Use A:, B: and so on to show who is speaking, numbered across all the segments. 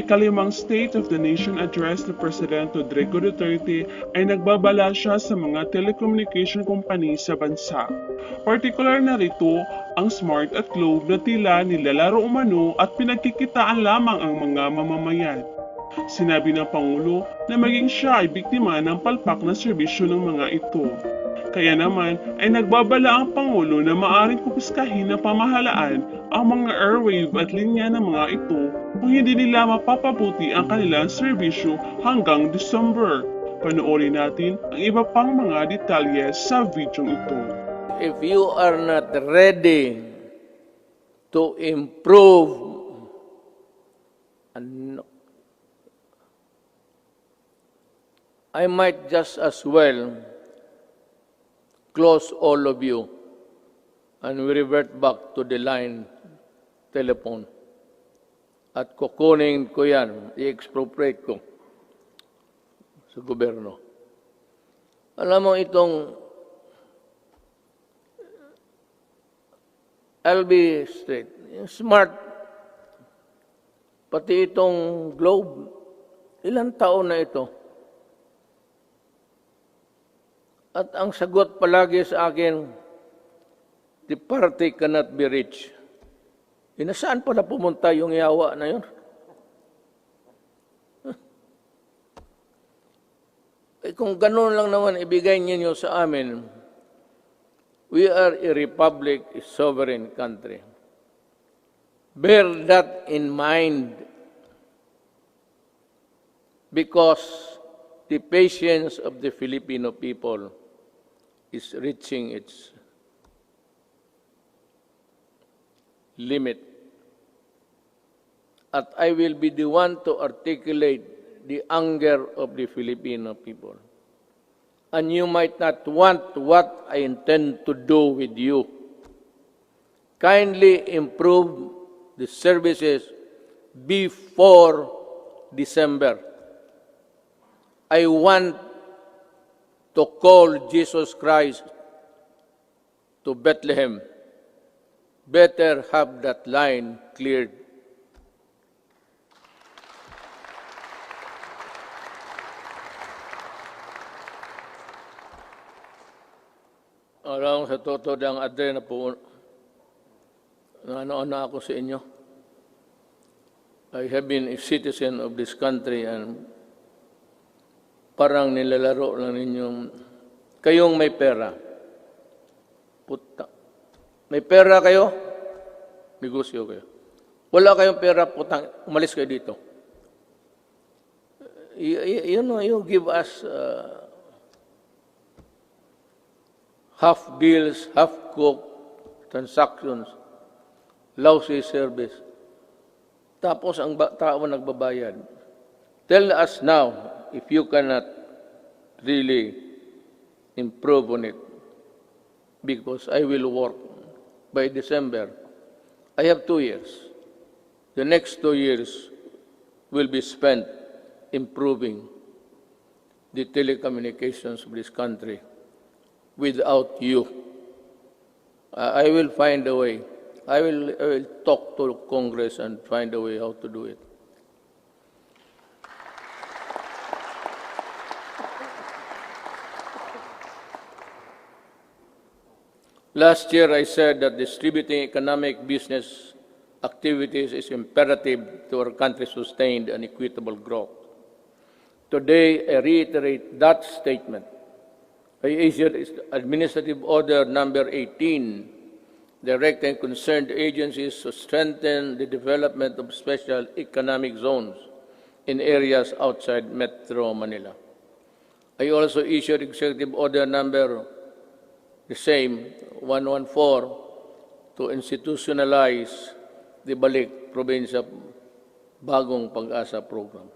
A: ikalimang State of the Nation Address ni Presidente Rodrigo Duterte ay nagbabala siya sa mga telecommunication company sa bansa. Partikular na rito ang Smart at Globe na tila nilalaro umano at pinagkikitaan lamang ang mga mamamayan. Sinabi ng Pangulo na maging siya ay biktima ng palpak na serbisyo ng mga ito. Kaya naman ay nagbabala ang Pangulo na maaaring kumpiskahin ng pamahalaan ang mga airwave at linya ng mga ito kung hindi nila mapapabuti ang kanilang serbisyo hanggang December. Panoorin natin ang iba pang mga detalye sa video ito.
B: If you are not ready to improve, I might just as well close all of you and we revert back to the line telephone. At kukunin ko yan, i-expropriate ko sa gobyerno. Alam mo itong, I'll be straight, smart, pati itong Globe, ilang taon na ito? At ang sagot palagi sa akin, the party cannot be reached. Nasaan pa na pumunta yung yawa na yun? Kung ganun lang naman ibigay ninyo sa amin, we are a republic, a sovereign country. Bear that in mind because the patience of the Filipino people is reaching its limit. At I will be the one to articulate the anger of the Filipino people. And you might not want what I intend to do with you. Kindly improve the services before December. I want to call Jesus Christ to Bethlehem. Better have that line cleared. Alam sa totoo ng adre na po, ano ako sa inyo. I have been a citizen of this country and parang nilalaro lang ninyong, kayong may pera. Puta. May pera kayo, negosyo kayo. Wala kayong pera, putang, umalis kayo dito. You give us half deals, half cooked transactions, lousy service. Tapos ang tao nagbabayad. Tell us now if you cannot really improve on it, because I will work by December. I have 2 years. The next 2 years will be spent improving the telecommunications of this country without you. I will find a way. I will talk to Congress and find a way how to do it. Last year, I said that distributing economic business activities is imperative to our country's sustained and equitable growth. Today, I reiterate that statement. I issued Administrative Order Number 18, directing concerned agencies to strengthen the development of special economic zones in areas outside Metro Manila. I also issued Executive Order Number the same, 114, to institutionalize the Balik Probinsya Bagong Pag-asa program.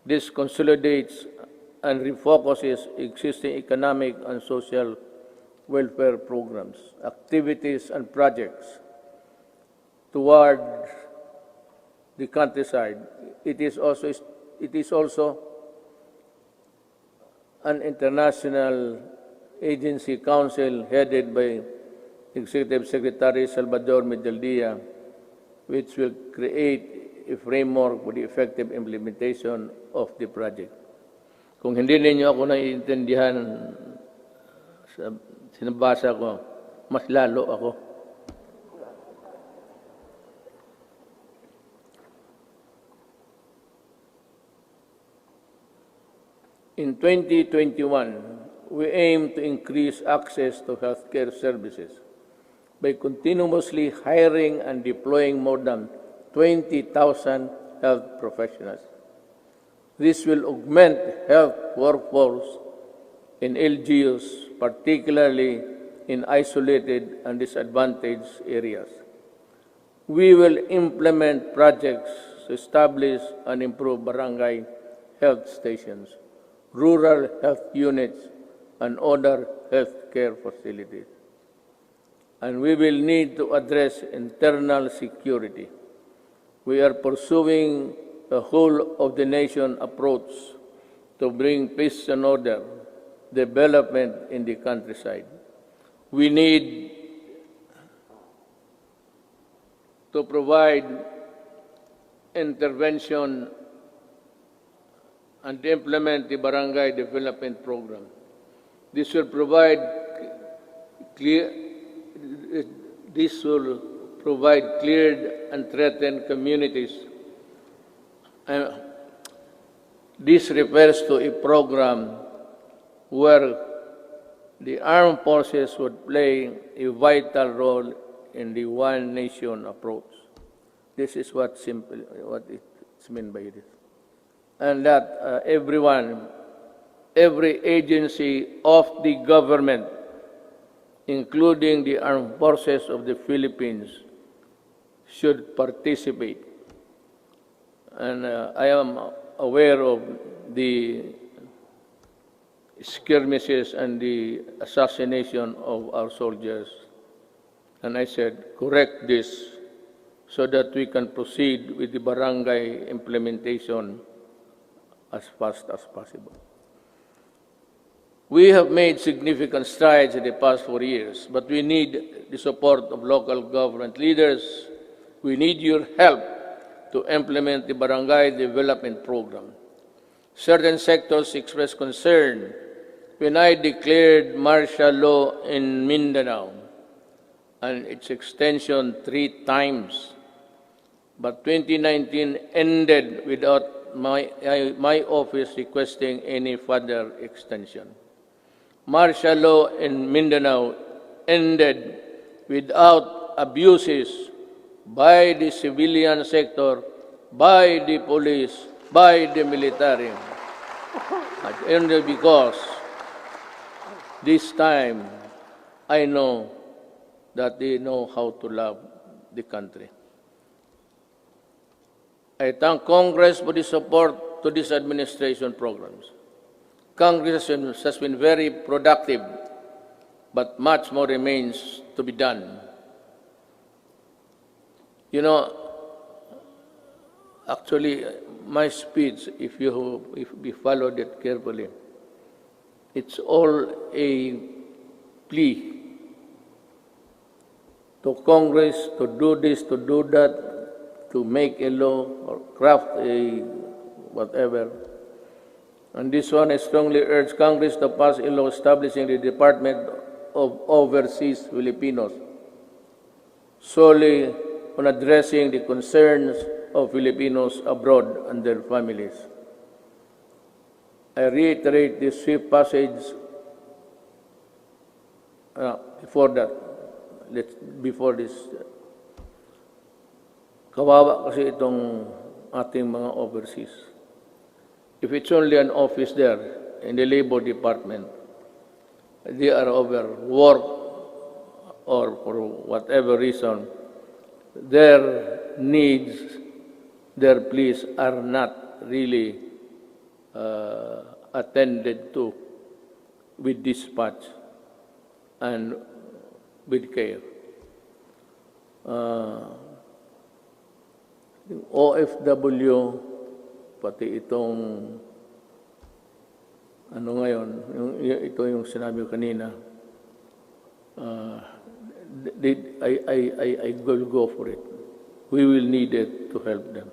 B: This consolidates and refocuses existing economic and social welfare programs, activities, and projects toward the countryside. It is also an international agency council headed by Executive Secretary Salvador Medialdia, which will create a framework for the effective implementation of the project. Kung hindi ninyo ako naiintindihan sa sinabasa ko, mas lalo ako. In 2021, we aim to increase access to healthcare services by continuously hiring and deploying more than 20,000 health professionals. This will augment health workforce in LGUs, particularly in isolated and disadvantaged areas. We will implement projects to establish and improve barangay health stations, rural health units, and other healthcare facilities. And we will need to address internal security. We are pursuing a whole of the nation approach to bring peace and order, development in the countryside. We need to provide intervention and implement the barangay development program. This will provide cleared and threatened communities. This refers to a program where the armed forces would play a vital role in the one nation approach. This is what it's meant by this. And that every agency of the government, including the armed forces of the Philippines, should participate. And I am aware of the skirmishes and the assassination of our soldiers. And I said, correct this so that we can proceed with the barangay implementation as fast as possible. We have made significant strides in the past 4 years, but we need the support of local government leaders. We need your help to implement the barangay development program. Certain sectors expressed concern when I declared martial law in Mindanao and its extension 3 times. But 2019 ended without my office requesting any further extension. Martial law in Mindanao ended without abuses by the civilian sector, by the police, by the military. But only because this time I know that they know how to love the country. I thank Congress for the support to these administration programs. Congress has been very productive, but much more remains to be done. You know, actually, my speech, if we followed it carefully, it's all a plea to Congress to do this, to do that, to make a law or craft a whatever. And this one, I strongly urge Congress to pass a law establishing the Department of Overseas Filipinos solely on addressing the concerns of Filipinos abroad and their families. I reiterate this swift passage before this. Kawawa kasi itong ating mga overseas. If it's only an office there in the Labor Department, they are overworked or for whatever reason, their needs, their pleas are not really attended to with dispatch and with care. Yung OFW, pati itong ano ngayon, ito yung sinabi ko kanina, I will go for it. We will need it to help them.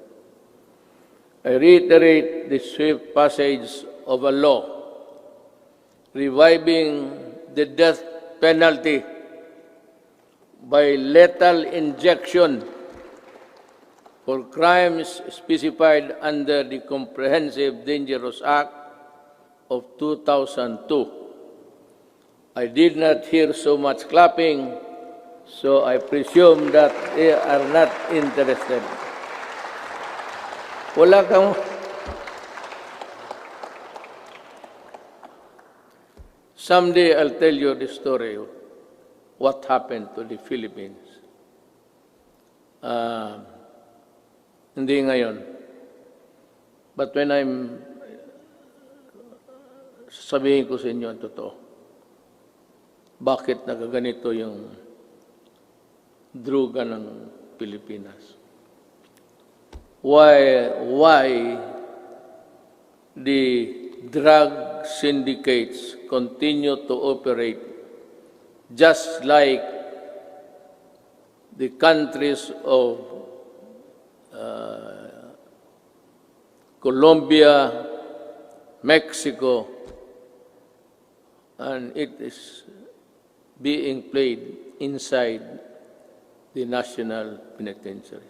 B: I reiterate the swift passage of a law reviving the death penalty by lethal injection for crimes specified under the Comprehensive Dangerous Act of 2002. I did not hear so much clapping, so I presume that they are not interested. Wala kang... Someday I'll tell you the story of what happened to the Philippines. Hindi ngayon. But when sabihin ko sa inyo ang totoo, bakit nagaganito yung druga ng Pilipinas? Why the drug syndicates continue to operate just like the countries of Colombia, Mexico, and it is being played inside the national penitentiaries.